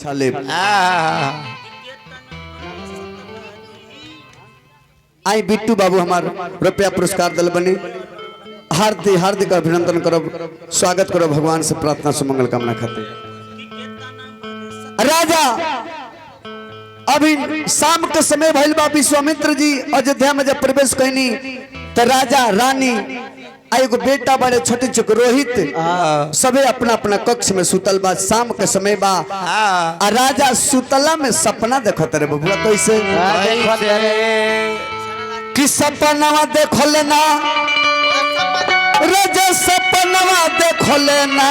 छाले आई बिट्टू बाबू हमार रुपया पुरस्कार दल बने हार्दिक हार्दिक अभिनंदन करो स्वागत करो भगवान से प्रार्थना सुमंगल कामना खाते राजा अभी शाम के समय भइल बा विश्वामित्र जी अयोध्या में जब प्रवेश कइनी तो राजा रानी एगो बेटा बड़े छोटे चुक रोहित सबे अपना अपना कक्ष में सुतल बा शाम के समय बा आ राजा सुतला में सपना देखत रे बबुआ कैसे कि सपनवा देखो लेना राजा सपनवा देखो लेना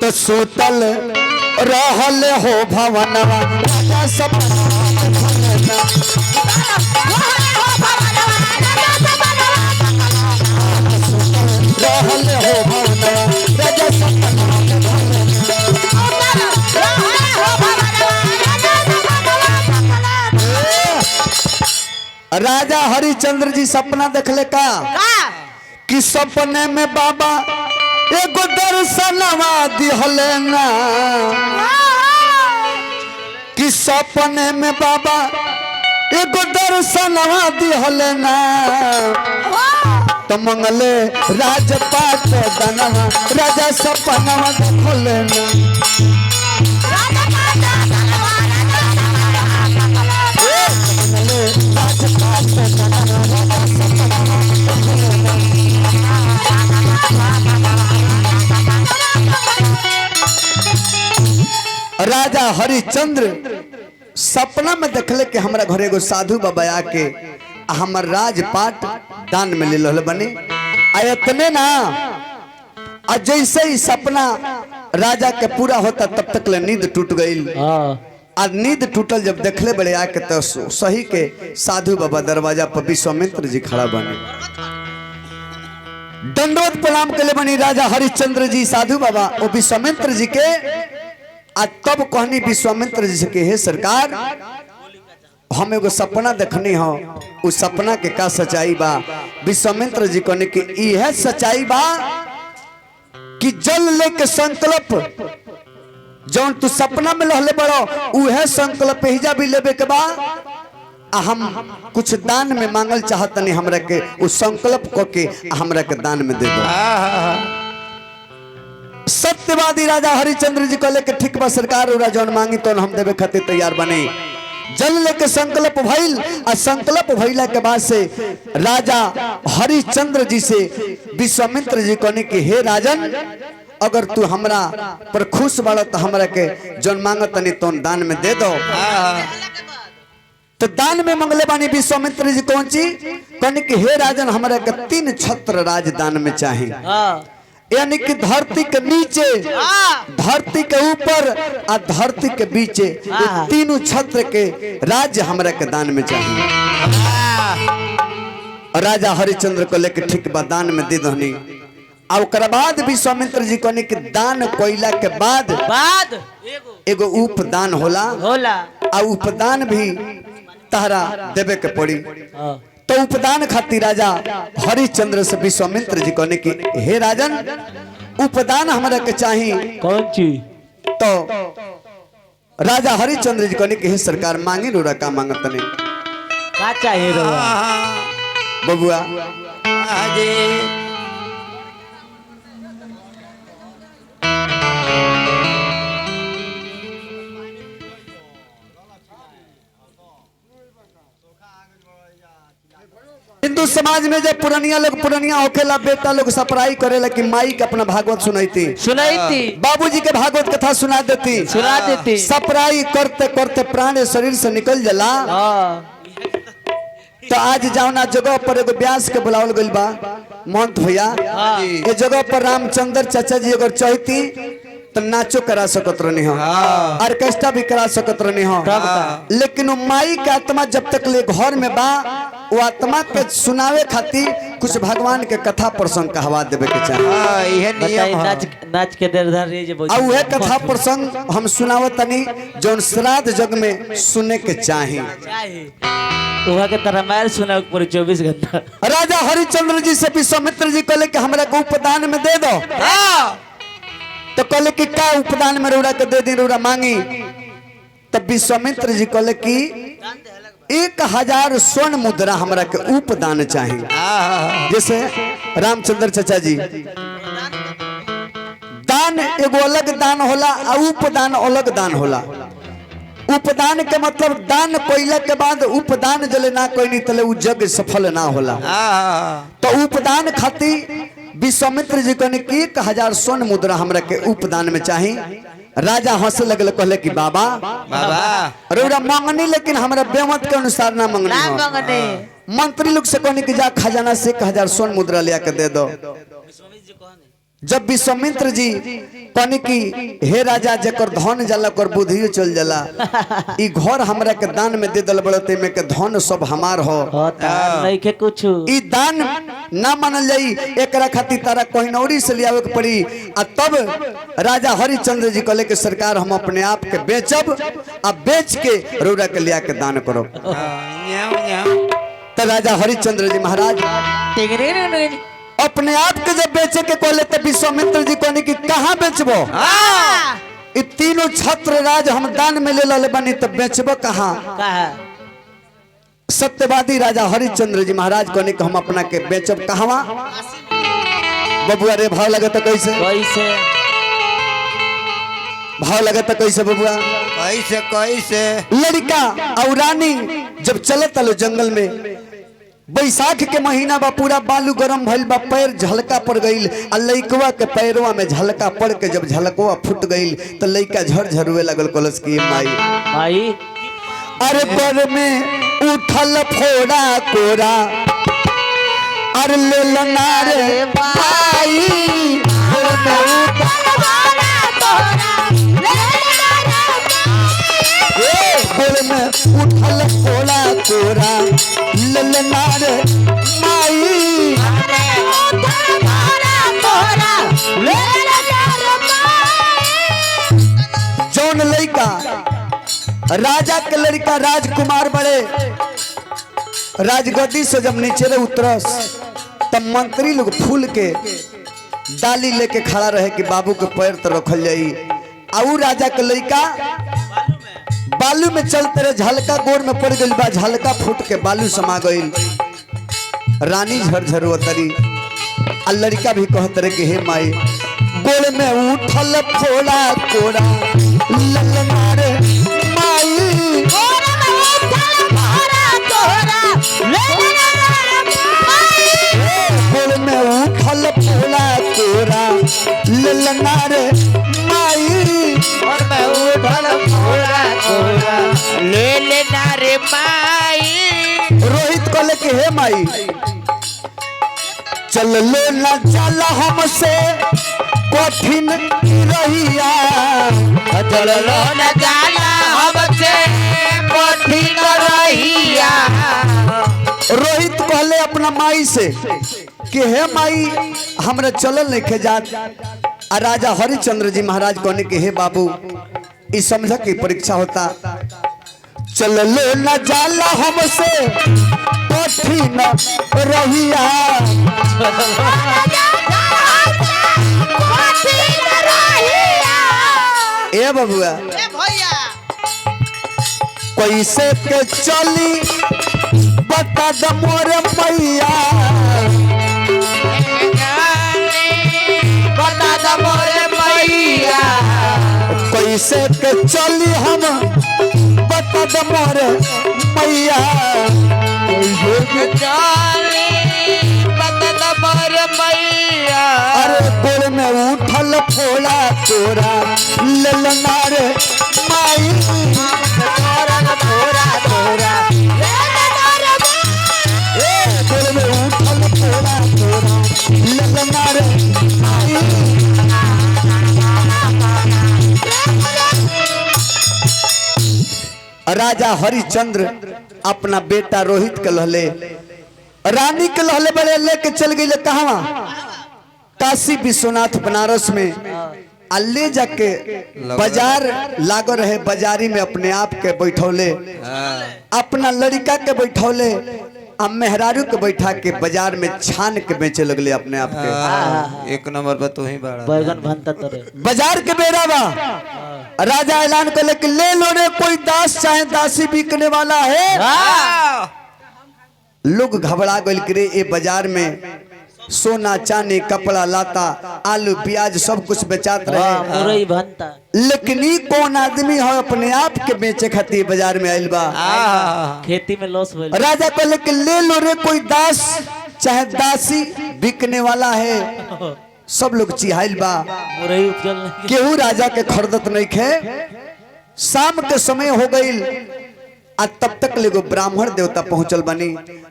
तो सुतल रहल हो भवनवा राजा सपनवा देखो लेना रहल हो भवनवा राजा सपनवा देखो राजा हरिचंद्र जी सपना देखले का कि सपने में बाबा एगो दर्शनवा दिहले ना कि सपने में बाबा एगो दर्शनवा दिहले ना तो मंगले राजपाट दनवा राजा सपनवा देखले ना राजा हरिचंद्र सपना में देखले कि हमरा घरे एगो साधु बाबा आके हमर राजपाट दान में ले लो बने आयतने ना आ जैसे ही सपना राजा के पूरा होता तब तक ले नींद टूट गई आ नींद टूटल जब देखले बड़े आके तो सही के साधु बाबा दरवाजा पर विश्वामित्र जी खड़ा बने दंडोत प्रणाम के लिए बनी राजा हरिश्चंद्र जी साधु बाबा वो विश्वामित्र जी के आ तब कहनी विश्वामित्र जी के हे सरकार हम एगो सपना देखनी हो उस सपना के का सच्चाई बा विश्वामित्र जी कहने की यह सच्चाई बा कि जल लेके संकल्प जौन तू सपना में लहले बड़ो उहे संकल्प हिजा भी लेबे के बा आ हम कुछ दान में मांगल चाहतनी हमरा के उस संकल्प को के हमरा के दान में दे दो सत्यवादी राजा हरिचंद्र जी कहले के ठीक बा सरकार और जौन मांगी तो हम देवे खातिर तैयार बने जल लेके संकल्प भइल आ संकल्प भइला के बाद से राजा हरिचंद्र जी से विश्वामित्र जी कहने की हे राजन अगर तू हमरा पर खुश बड़ा तो हमरा के जौन मांगत तनी तो दान में दे दो तो दान में मंगले बानी विश्वामित्र जी कौन ची कहने की हे राजन हमरा के 3 छत्र राजदान में चाहिए यानी कि धरती के नीचे धरती के ऊपर और धरती के बीचे तीनों छत्र के राज्य हमरा के दान में चाहिए राजा हरिचंद्र को लेके ठीक बा दान में दे दहनी और बाद विश्वामित्र जी कहने कि दान कोयला के बाद एगो उपदान होला आ उपदान भी तहरा देवे के पड़ी तो उपदान खातिर राजा हरिचंद्र से विश्वामित्र जी कहने की हे राजन उपदान हमरा के चाहिए कौन चीज तो राजा हरिचंद्र जी कहने की हे सरकार मांगी रोरा का मांगत ने का चाहिए बबुआ हिंदू समाज में जब पुरानिया होखेला बेटा लोग सपराई करेला कि माई के अपना भागवत सुनाईती बाबूजी के भागवत कथा सुना देती सपराई करते करते प्राण शरीर से निकल जाला तो आज जाओना जगह पर एगो व्यास के बुलावल गइल बा महंत भैया ये जगह पर रामचंद्र चाचा जी अगर चाहती तो नाचो करा सकत रहनी हो ऑर्केस्ट्रा भी करा सकत रहनी हो लेकिन वो माई के आत्मा जब तक ले घर में बा वो आत्मा के सुनावे खातिर कुछ भगवान के कथा प्रसंग कहवा देवे के चाहिए नाच के वह कथा प्रसंग हम सुनावत तनी जौन श्राद्ध जग में सुने के चाहिए वहाँ के रामायण सुना पूरे 24 घंटा। राजा हरिचंद्र जी से विश्वामित्र जी कहले कि हमरा को उपदान में दे दो। तो कहले कि का उपदान में रौरा के दे दी रौरा मांगी। तब विश्वामित्र जी कहले कि 1000 स्वर्ण मुद्रा हमरा के उपदान चाहिए। जैसे रामचंद्र चाचा जी दान एगो अलग दान होला आ उपदान अलग दान होला। उपदान के मतलब दान कोइला के बाद उपदान जले ना कोई नहीं तले उ जग सफल ना होला। तो उपदान खातिर विश्वामित्र जी कहने कि 1000 स्वर्ण मुद्रा हमरा के उपदान में चाहिए। राजा हंसे लगल कहले कि बाबा रौरा मांगनी लेकिन हमरा बेमत के अनुसार ना मांगनी। मंत्री लोग से कहने कि जा खजाना से 1000 स्वर्ण मुद्रा लिया के दे दो। जब विश्वामित्र जी कहने कि हे राजा जकर धन जाला कर बुद्धियो चल जाला, ई घर हमरा के दान में दे दल बड़ते में के धन सब हमार हो नहीं के कुछ ई दान ना मानल जाई। एकरा खातिर तारा कोहिनौरी से लियावे के पड़ी। आ तब राजा हरिचंद्र जी कहले कि सरकार हम अपने आप के बेचब आ बेच के रौरा के लिया के दान करो। तो राजा हरिचंद्र जी महाराज अपने आप के जब बेचे के कहले तो विश्वामित्र जी कहने कि कहाँ बेचबो? इ तीनों छत्र राज हम दान में ले लले बनी तब बेचबो कहाँ? सत्यवादी राजा हरिचंद्र जी महाराज कहने कि हम अपना के बेचब कहवा? बबुआ रे भाव लगे तो कैसे भाव लगे तो कैसे बबुआ? कैसे कैसे लड़का और रानी जब चलत लो जंगल में, बैसाख के महीना बा, पूरा बालू गरम भइल बा, पैर झलका पड़ गईल। आ लइकवा के पैरवा में झलका पड़ के जब झलकवा फूट गईल तो लइका झरझरुए लगल। कलस की माई अरे पर में उठल फोड़ा कोरा अरे ले लना रे माई गोल में उठल फोड़ा कोरा ललना रे माई जौन लड़का राजा के लड़का राजकुमार बड़े राजगद्दी से जब नीचे उतरस तब मंत्री लोग फूल के डाली लेके खड़ा रहे कि बाबू के पैर तो रखल जाई। आऊ राजा के लड़का बालू में चलते रहे, झलका गोर में पड़ गई बा, झलका फूट के बालू समा गई। रानी झरझर तरी आ लड़का भी कहत रहे कि हे माई गोड़ में उठल फोड़ा कोड़ा ललना रे माई गोड़ में उठल फोड़ा कोड़ा ललना रे माई और मैं उठल फोड़ा कोरा ले लेना रे माई। रोहित कहले कि हे माई चल लो ना जाला हमसे कठिन रहिया चल लो न जाला हमसे कठिन रहिया। रोहित कहले अपना माई से कि हे माई हमरा चलल नहीं जात। आ राजा हरिचंद्र जी महाराज कहने के हे बाबू इस समझ की परीक्षा होता, चल लो न जाला हमसे कठिन रहिया। ए बबुआ कैसे के चली बता द मोरे मैया बता द मोरे मैया कैसे के चली हम बता द मोरे मैया चली बता द मोरे मैया। अरे गोड़ में उठल फोड़ा तोरा ललना रे माई फोड़ा तोरा गोड़ में उठल फोड़ा तोरा ललना रे माई। राजा हरिचंद्र अपना बेटा रोहित के लहले रानी के लहले बड़े लेके चल गई कहवा? काशी विश्वनाथ बनारस में। आ ले जाके बाजार लागो रहे, बाजारी में अपने आप के बैठौले, अपना लड़का के बैठौले अब मेहरारू के बैठा के बाजार में छान के बेचे लगले अपने आप के। एक नंबर पर तू ही बड़ा बैगन भनता तोरे बाजार के बेरा बा राजा ऐलान कर कि ले लो रे कोई दास चाहे दासी बिकने वाला है। लोग घबरा गए कि रे ये बाजार में सोना चांदी कपड़ा लाता आलू प्याज सब कुछ बेचात रहे, मुरई भनता, लेकिन ई कौन आदमी है अपने आप के बेचे खातिर बाजार में आइल बा। खेती में लॉस हो राजा कहले कि ले लो रे कोई दास चाहे दासी बिकने वाला है। सब लोग चिहाइल बा, मुरई उपजल नहीं। केहू राजा के खरीदत नहीं खे। शाम के समय हो गईल आ तब तक लेगो ब्राह्मण देवता पहुंचल बनी।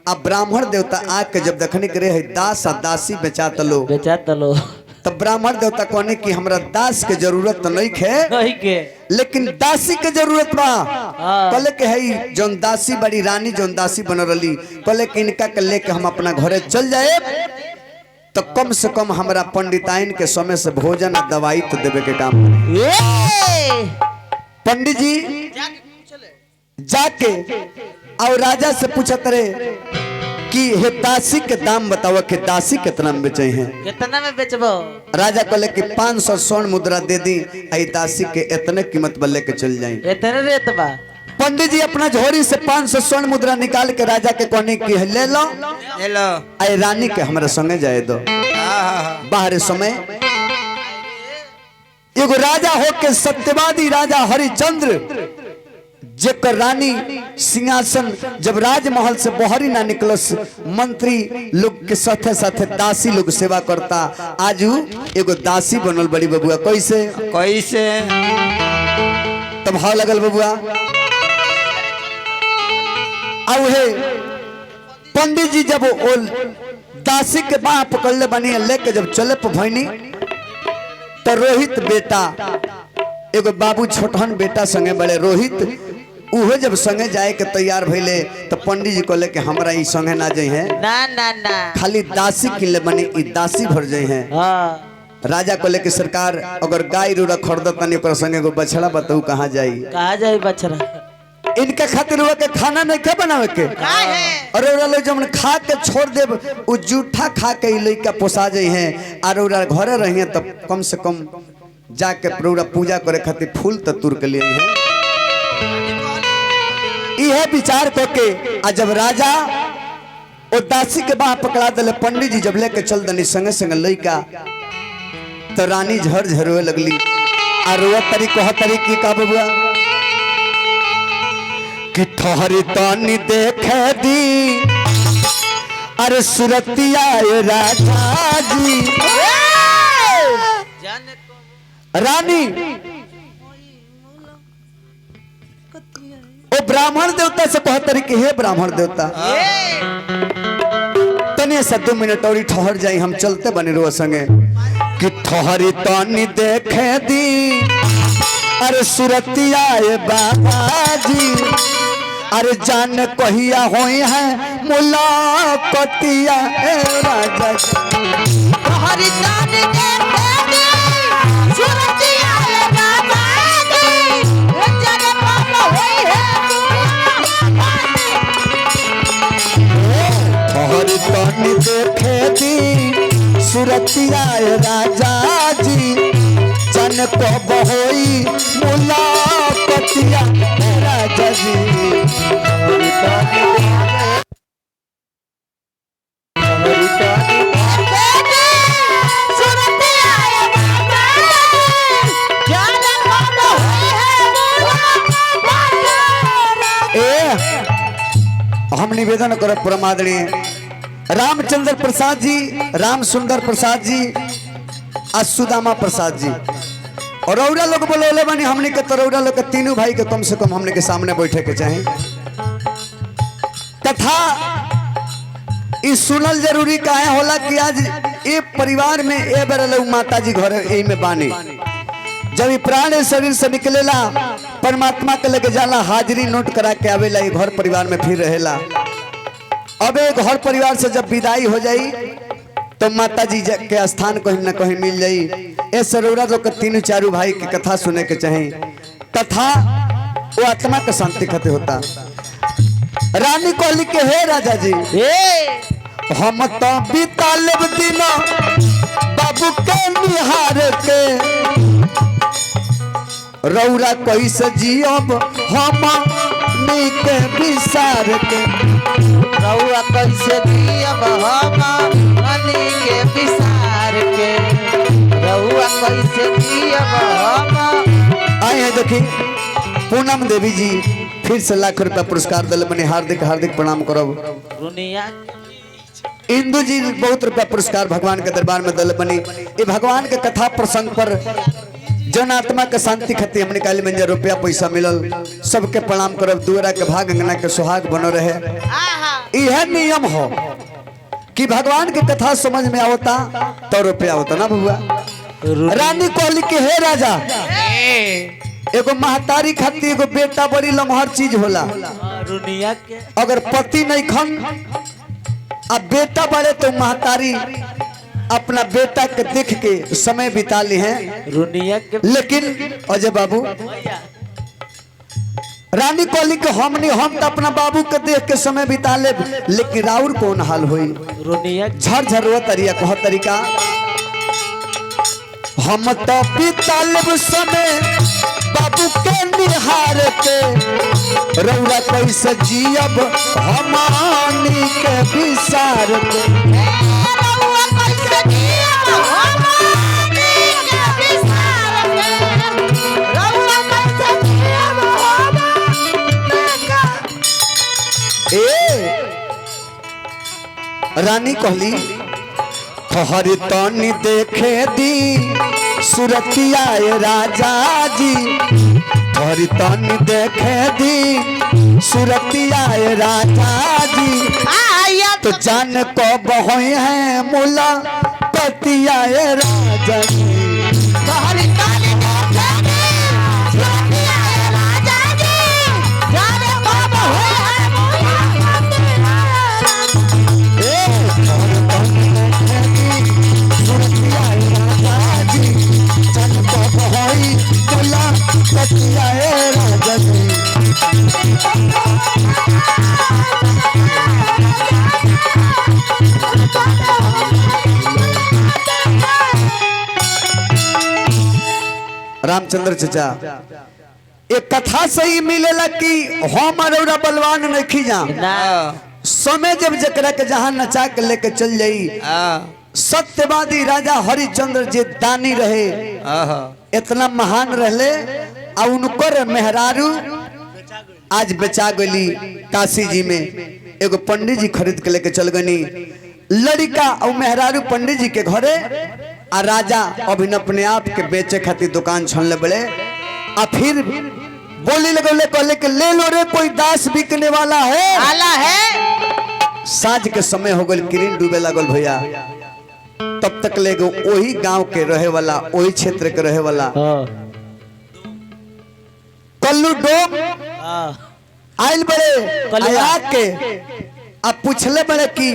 अब ब्राह्मण देवता आके जब देखने के रहे दास आ दासी बेचात लो, बेचा तलो तब ब्राह्मण देवता कहने कि हमरा दास के जरूरत तो नहीं खे, नहीं के लेकिन दासी के जरूरत बा। कहले के है जौन दासी बड़ी रानी जौन दासी बन रही, कहले कि इनका के लेके हम अपना घरे चल जाए तो कम से कम हमरा पंडिताइन के समय से भोजन आ दवाई तो देवे के काम करे। पंडित जी जाके और राजा से पूछत रहे कि हे दासी के दाम बताओ कि दासी कितना में बेचे हैं। कितना में बेचबो? राजा कहले कि 500 स्वर्ण मुद्रा दे दी, आई दासी के इतने कीमत पर लेके चल जाए। इतने रेट बा? पंडित जी अपना झोरी से 500 स्वर्ण मुद्रा निकाल के राजा के कहने की ले लो आई रानी के हमारे संगे जाए दो। बाहर समय एगो राजा होके सत्यवादी राजा हरिचंद्र जेकर रानी सिंहासन जब राजमहल से बहरी ना निकलस, मंत्री लोग के साथे साथे दासी लोग सेवा करता। आजू एगो दासी बनल बड़ी बबुआ। कैसे कैसे तब भाव लगल बबुआ। अब हे पंडित जी जब वो दासी के बाह पकड़ले बनी लेके जब चले भैनी तो रोहित बेटा एगो बाबू छोटहन बेटा संगे बड़े रोहित उहे जब संगे जाए के तैयार भइले तो पंडित जी कहले कि हमरा ई संगे ना जाई है, ना ना ना खाली दासी किले बनी ई दासी भर जाई है। राजा कहले कि सरकार अगर गाय रूरा खरीदत तनी ओकर संगे एगो बछड़ा बताऊ कहां जाई? कहां जाई बछड़ा? इनके खातिर हुआ के खाना नहीं के बनावे के और लोग जब खा के छोड़ देव उ जूठा खा के लइका पोसा जाई है और घरे रहिए तब कम से कम जाके पूरा पूजा करे खातिर फूल तो तुर के लिए है। यह विचार करके आ जब राजा और दासी के बाह पकड़ा दिले, पंडित जी जब लेके चल दनी संगे संगे लइका तो रानी झर झरोए लगली और वो तरीकी का बबुआ कि ठहरी तानी देखे दी अरे सुरतिया राजा जी। रानी वो ब्राह्मण देवता से कहतरी कि हे ब्राह्मण देवता तने से 2 मिनट और ठहर जाई, हम चलते बने रो संगे। कि ठहरी तानी देखे दी अरे सुरतिया बाबा जी, अरे जान कहिया होई है मुलाकातिया राजा जी। हरि जान देखे सुरतिया बाबा जी, जान कब होई है हरि जान देखे दी सुरतिया राजा जी, जान कब होई मुलाकातिया राजा जी। हम निवेदन करब परम आदरणीय रामचंद्र प्रसाद जी, राम सुंदर प्रसाद जी, सुदामा प्रसाद जी और औरा लोग बोले बनी हमने के तरौरा लोग के तीनों भाई के कम से कम हमने के सामने बैठे के चाहे। तथा इस सुनल जरूरी काहे होला कि आज एक परिवार में ए बेर लोग माता जी घर यही में बानी, जब प्राण शरीर से निकलेला परमात्मा के लेके जाला, हाजिरी नोट करा के आवेला, ये घर परिवार में फिर रहेला। अब एक घर परिवार से जब विदाई हो जाई तो माता जी के स्थान कहीं न कहीं मिल जाई। ए सरोरा लोग के 3-4 भाई की कथा सुने के चाहे, तथा वो आत्मा का शांति खातिर होता। रानी कहली के हे राजा जी ए हम तो बीता लेब दिन बाबू के निहार के रौरा कैसे जियब हम के विसार के रउआ कैसे जियब हम मनी के विसार के रउआ कैसे जियब हम। आए हैं देखी पूनम देवी जी फिर से लाख रुपया पुरस्कार दिल बने हार्दिक हार्दिक प्रणाम करब। दुनिया इंदु जी बहुत रुपया पुरस्कार भगवान के दरबार में दिल बनी। ये भगवान के कथा प्रसंग पर जन आत्मा के शांति खातिर हमने काली मंजर रुपया पैसा मिलल सबके प्रणाम करब। दुअरा के भाग अंगना के सुहाग बनो रहे। यह नियम हो कि भगवान की कथा समझ में आवता तो रुपया होता ना बुआ। रानी कहली के हे राजा एगो महतारी खातिर एगो बेटा बड़ी लमहर चीज होला। दुनिया के अगर पति नहीं खन अब बेटा बड़े तो महतारी अपना बेटा के देख के समय बिता ली हैं। दुनिया के लेकिन अजय बाबू रानी कहली के हम तो अपना बाबू के देख के समय बिता ले, लेकिन राउर कौन हाल हुई। दुनिया झर झर तरिया कह तरीका हम तो बिता लेब समय बाबू के निहार के रौरा कैसे जियब हमानी के विसार के रउआ कैसे जियब हमानी के विसार के रउआ कैसे जियब हमानी के। ए रानी कहली हरि तनी देखे दी सुरतिया राजा जी हरि तनी देखे दी सुरतिया राजा जी आया तो जान को बहोई है मुला पतिया राजा जी तोहरी ताली देखे सुरतिया राजा जी जाने कब होए है मुलाकात। ए हरि तनी देखे दी सुरतिया राजा जी जान को बहोई मुला पतिया राजा जी। रामचंद्र चचा एक कथा से ही मिलेला कि हम अरौरा बलवान नहीं जा ना समय जब जकरा के जहां नचा के लेके चल जाई। सत्यवादी राजा हरिश्चंद्र जी दानी रहे इतना महान रहले आ उनकर मेहरारू आज बेचा गली काशी जी में एगो पंडित जी खरीद के लेके चल गनी। लड़का और मेहरारू पंडित जी के घरे आ राजा अभिन अपने आप के बेचे खातिर दुकान छोड़ले बड़े आ फिर बोली लगले कहले कि ले लो रे कोई दास बिकने वाला है। आला है साँझ के समय हो गल किरण डूबे लगल भैया तब तक ले वही गांव के रहे वाला वही क्षेत्र के रहे वाला हाँ कल्लू डोम हाँ आयल बड़े कल्लुआ। आया के अब पूछले बड़े कि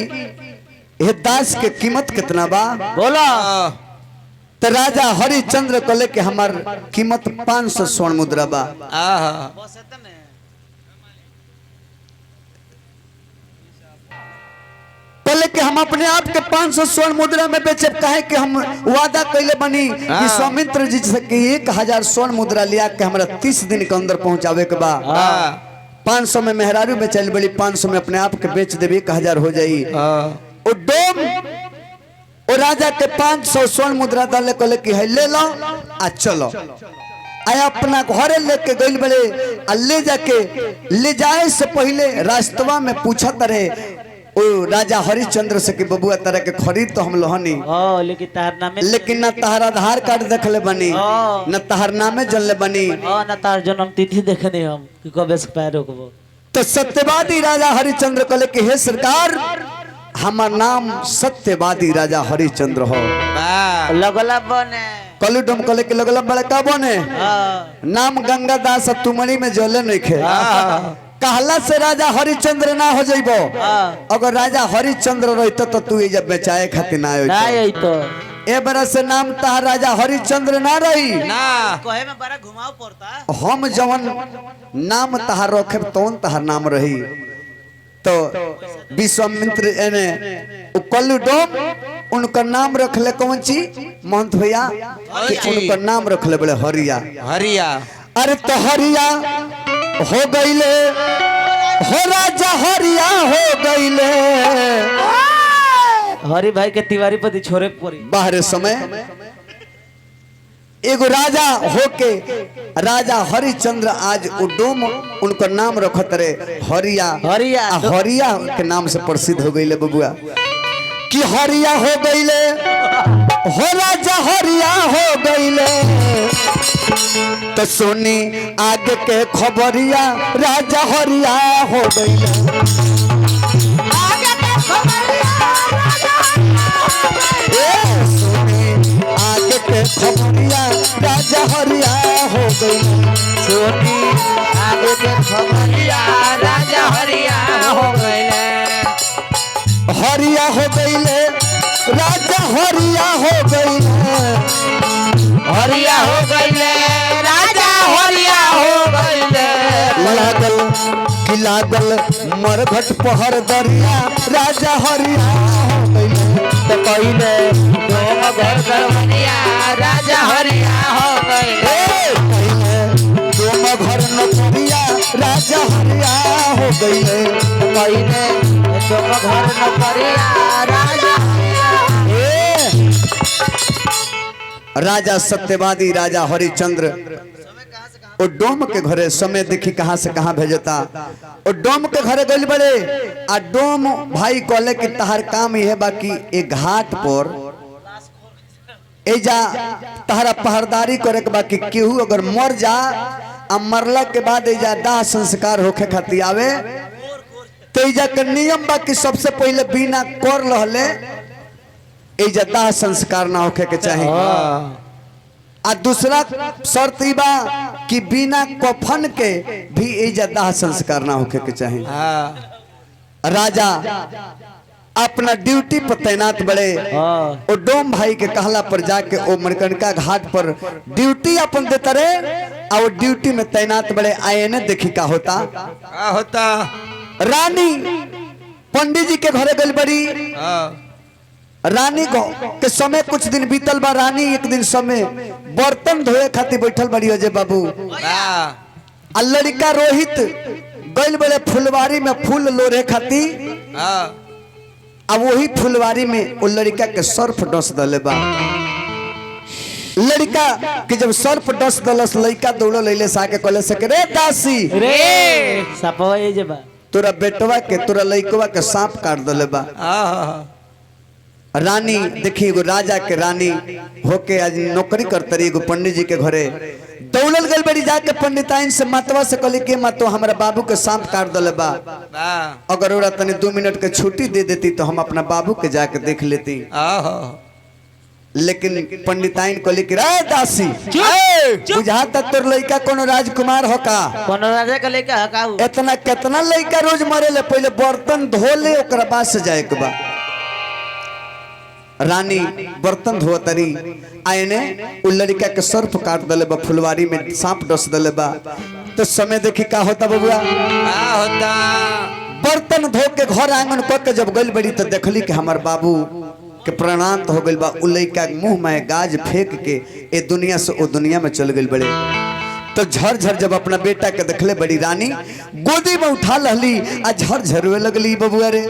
ये दास के कीमत कितना बा। बोला तो राजा हरिश्चंद्र कहले कि हमार कीमत 500 स्वर्ण मुद्रा बा। कहले कि हम अपने आप के 500 स्वर्ण मुद्रा में बेचे कहे कि हम वादा कैले बनी कि स्वामित्र जी से कि 1000 स्वर्ण मुद्रा लिया के हमरा 30 दिन के अंदर पहुंचावे के बा। 500 में मेहरारू में चल बड़ी 500 में अपने आप के बेच देवी 1000 हो जाई। ओ डोम ओ राजा के 500 स्वर्ण मुद्रा दल कहले कि है ले लो आ चलो आया अपना घरे लेके गइल बड़े आ ले जाके ले जाए से पहले रास्तवा में पूछत रहे ओ राजा हरिश्चंद्र से कि बबुआ तरह के खरीद तो हम लोहनी हाँ लेकिन तार नामे लेकिन न तहर आधार कार्ड देखले बनी हाँ। न तहर नामे जनले बनी। हाँ ना तार जन्म तिथि देखने हम कि कबे से पैर रोकबो। तो सत्यवादी राजा हरिश्चंद्र कहले कि हे सरकार हमार नाम सत्यवादी राजा हरिश्चंद्र हो। लगला बने कलू डम कहले कि लगला बड़े का बने हाँ नाम गंगा दास तुमड़ी में जले नहीं खे कहला से राजा हरिश्चंद्र ना हो जाइबो। अगर राजा हरिश्चंद्र रहते तो तू जब बेचाए खातिर ना ना होइतो। यही तो ए बरस से नाम तह राजा हरिश्चंद्र ना रही कहे में बड़ा घुमाव पड़ता। हम जवन नाम तहार रखे तौन तहार नाम रही। तो विश्वामित्र एने कल्लू डोम उनका नाम रखले कौन ची महंत भैया कि उनका नाम रखले बड़े हरिया। हरिया अरे तो हरिया हो गईले हो राजा हरिया हो गईले हरि भाई के तिवारी पति छोरे पड़ी बाहर समय एगो राजा होके राजा हरिचंद्र आज उडोम उनका नाम रखत रे हरिया। हरिया। हरिया के नाम से प्रसिद्ध हो गईले बबुआ कि हरिया हो गईले हो राजा हरिया हो गईले। तो सुनी आगे के खबरिया राजा हरिया हो गईले। आगे के खबरिया राजा ए सुनी आगे के खबरिया राजा हरिया हो गईले। सोनी आगे के खबरिया राजा हरिया हो गईले। हरिया हो गईले राजा हरिया हो गईले। हरिया हो गईले राजा हरिया हो गईले। लागल कि लागल मरघट पहर दरिया राजा हरिया हो गईले। तो कईले डोम घर करवनिया राजा हरिया हो गईले। ए कईले डोम घर नौकरिया राजा हरिया हो गईले। कईले डोम घर नौकरिया राजा ए राजा सत्यवादी राजा हरिचंद्र ओ डोम के घरे समय देखी कहां से कहां भेजता। ओ डोम के घरे गइल बड़े आ डोम भाई कहले कि तहार काम ये है बाकी ए घाट पर एजा तहरा पहरदारी करे के बाकी केहू अगर मर जा आ मरला के बाद एजा दाह संस्कार होखे खातिर आवे तो एजा के नियम बाकी सबसे पहले बिना कर रहले एजा दाह संस्कार ना होखे के चाहिए। आ दूसरा शर्त ई बा कि बिना कफन के भी एजा दाह संस्कार ना होखे के चाहिए। राजा अपना ड्यूटी पर तैनात बड़े ओ डोम भाई के कहला पर जाके ओ मणिकर्णिका घाट पर ड्यूटी अपन देता रहे आ वो ड्यूटी में तैनात बड़े आए ने देखी का होता। होता रानी पंडित जी के घरे गई बड़ी रानी के समय कुछ दिन बीतल बा। रानी एक दिन समय बर्तन धोए खातिर बैठल बड़ी अजय बाबू आ लड़का रोहित गइल बड़े फुलवारी में फूल लोरे खातिर। अब वही फुलवारी में वो लड़का के सर्फ डस दले बा। लड़का के जब सर्फ डस दलस लड़का दौड़ लैले से आके कहले से रे दासी रे सपवा ये जे बा तोरा बेटवा के तोरा लड़कवा के सांप काट दले बा। रानी देखी एगो राजा के रानी होके आज नौकरी करते रही एगो पंडित जी के घरे दौड़ल गल बड़ी जाके पंडिताइन से मतवा से कहली के मतवा हमारा बाबू के सांप काट दले बा। अगर ओरा तनी 2 मिनट के छुट्टी दे देती तो हम अपना बाबू के जाके देख लेती। लेकिन पंडिताइन कहली कि रे दासी बुझाता तोर लड़का कोनो राजकुमार हो का कोनो राजा के लेके हकाऊ इतना कितना लड़का रोज मरे ले पहले बर्तन धो ले ओकरा बाद से जाए के बा। रानी बर्तन धोतरी आयने उ लड़का के सर्फ काट दले बा फुलवारी में सांप डस दले बा। तो समय देखी का होता बबुआ होता बर्तन धो के घर आंगन क के जब गइल बड़ी तो देखली कि हमार बाबू के प्राणांत हो गइल बा। उ लड़का मुंह में गाज फेंक के ए दुनिया से ओ दुनिया में चल गइल बड़े। तो झरझर जब अपना बेटा के देखले बड़ी रानी गोदी में उठा लहली आ झरझरवे लगली बबुआ रे।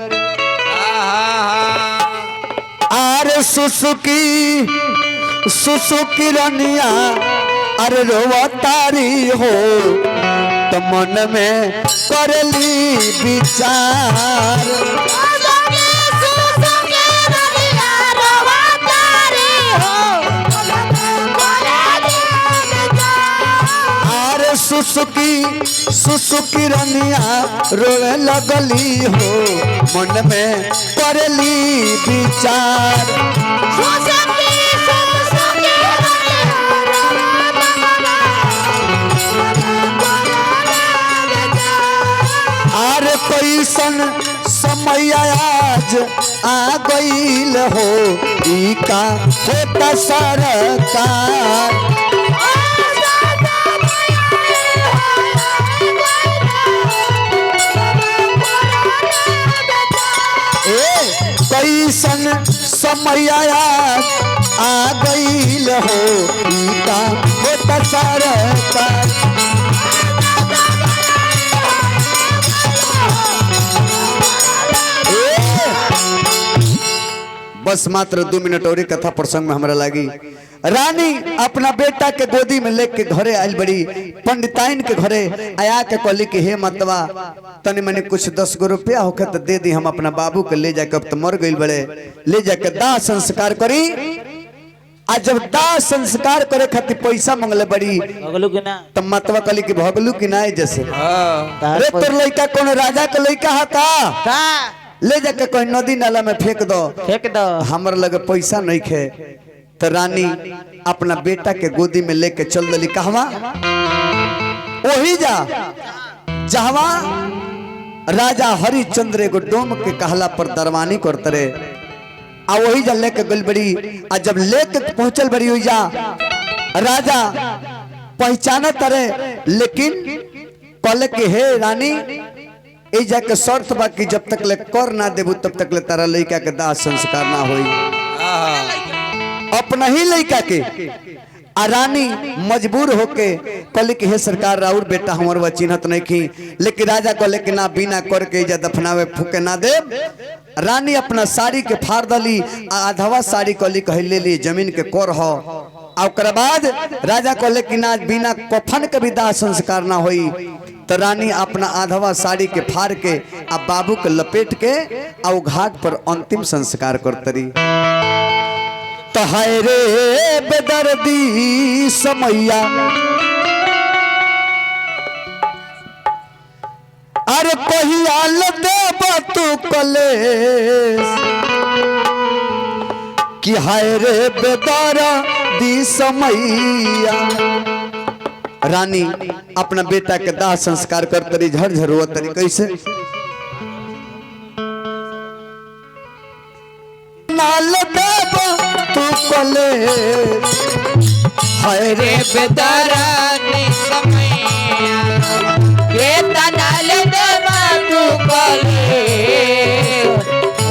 अरे सुसुकी सुसुकी रनिया अरे रोवा तारी हो तो मन में करली विचार। अरे सुसुकी सुसुकी रनिया रोवे लगली हो मन में करली विचार। अरे कैसन समय आज आ गईल हो ई का होता सरकार। समय आ गईल हो ई का होता सरकार। बस मात्र 2 मिनट और कथा प्रसंग में हमरा लगी। रानी अपना बेटा के गोदी में लेके घरे आयल बड़ी, पंडिताइन के घरे आया के कहली कि हे मतवा तने मने कुछ 10 गो रुपया होके तो दे दी, हम अपना बाबू के ले जाके, अब तो मर गई बड़े, ले जाके दाह संस्कार करी। आ जब दाह संस्कार करे खातिर पैसा मंगले बड़ी अगलू के ना तब मतवा कहली कि भगलू कि ना जैसे हाँ अरे तोर लड़का कौन राजा के लड़का है का, का ले जाके कोई नदी नाला में फेंक दो, फेंक दो। हमर लगे पैसा नहीं खे। तो रानी अपना बेटा के गोदी में लेके चल दली कहवा, वही जा जहवा राजा हरिचंद्र एगो डोम के कहला पर दरवानी करते रे। आ वही जा लेके गल बड़ी। आ जब लेके पहुंचल बड़ी हुई जा राजा पहचाना तरे, लेकिन कहले कि हे रानी ए जाके शर्त बा कि जब तक ले कर ना देबू तब तक ले तारा लड़का के दाह संस्कार ना होई, अपना ही लड़का के। आ रानी मजबूर होके कहले कि हे सरकार राउर बेटा हमर व चिन्हत नहीं की, लेकिन राजा कहले कि ना बिना कर के जा दफनावे फूके ना दे। रानी अपना साड़ी के फाड़ दली, आधवा साड़ी कहली कह ले ली जमीन के कर हो। आ ओकरा बाद राजा कहले कि ना बिना कफन के भी दाह संस्कार ना होई। तो रानी अपना आधवा साड़ी के फाड़ के आ बाबू के लपेट के आ वो घाट पर अंतिम संस्कार करतरी। तो हाय रे बेदर्दी समैया, अरे कहियाल देब तू कलेश, कि हाय रे बेदर्दी समैया। रानी अपना बेटा के दाह संस्कार करतरी, झरझर रोतरी कैसे, नाल देब तू कलेश, हाय रे बेदरानी समैया के तनाल देवा तू कले,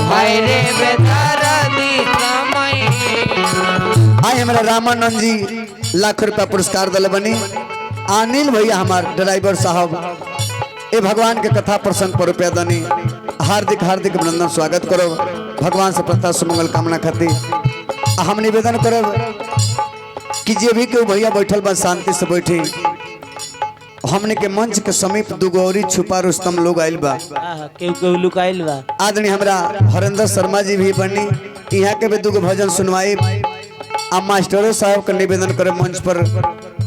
हाय रे बेदरानी समैया। आए हमारा रामानंद जी लाख रुपया पुरस्कार दल बनी। अनिल भैया हमार ड्राइवर साहब ए भगवान के कथा प्रसंग पर रुपया दनी, हार्दिक हार्दिक अभिनंदन स्वागत करो। भगवान से प्रथा सुमंगल कामना खातिर हम निवेदन करब कि जे भी केहू भैया बैठल बा शांति से बैठी। हमने के मंच के समीप दुगो औरी छुपा रुस्तम लोग आइल बा, केहू केहू लुकाइल बा। आदरणीय हमरा हरेंद्र शर्मा जी भी बनी, यहाँ के भी दुगो भजन सुनवाई। आ मास्टरों साहब का निवेदन करे मंच पर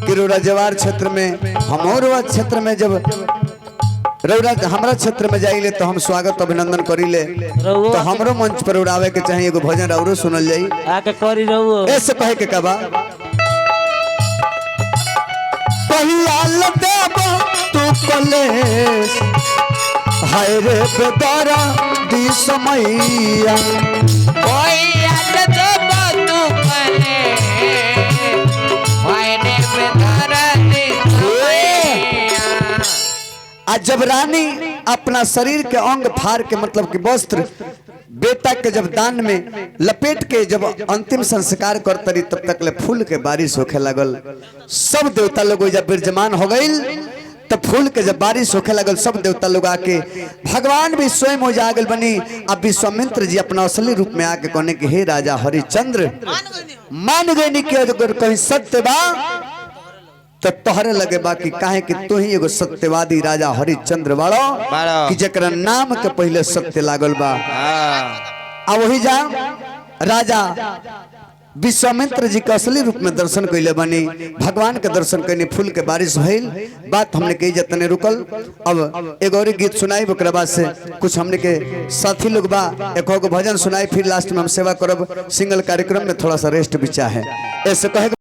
कि रौरा जवार क्षेत्र में, हमारा क्षेत्र में जब रौरा हमारा क्षेत्र में जाइले तो हम स्वागत अभिनंदन करीले, तो हमरो मंच पर उड़ावे के चाहिए एगो भजन औरो सुनल जाई। आके करी रहू ऐसे कहे के कबा, कहियाल देब तू कलेश, हाय रे बेदारा दी समैया। कोई याद देवा तू कले, हाय रे बेदरानी समैया। आज जब रानी अपना शरीर के अंग फाड़ के मतलब कि वस्त्र बेटा के जब दान में लपेट के जब अंतिम संस्कार करतरी, तब तक ले फूल के बारिश होखे लगल। सब देवता लोग जब विराजमान हो गईल तब फूल के जब बारिश होखे लगल, सब देवता लोग आके भगवान भी स्वयं हो जागल बनी। अब विश्वामित्र जी अपना असली रूप में आके कहने कि हे राजा हरिचंद्र, मान गए कि अगर कहीं सत्य बा तो तोहरे लगे बाकी काहे कि तू ही एगो सत्यवादी राजा हरिचंद्र बाड़ो कि जकरा नाम के पहले सत्य लागल बा। आ वही जा राजा विश्वामित्र जी के असली रूप में दर्शन कैले बनी, भगवान के दर्शन कैनी, फूल के बारिश भइल। बात हमने कही जतने रुकल। अब एगो और गीत सुनाई, ओकरा बाद से कुछ हमने के साथी लोग बा एक भजन सुनाई, फिर लास्ट में हम सेवा करब। सिंगल कार्यक्रम में थोड़ा सा रेस्ट भी चाहे। ऐसे कहे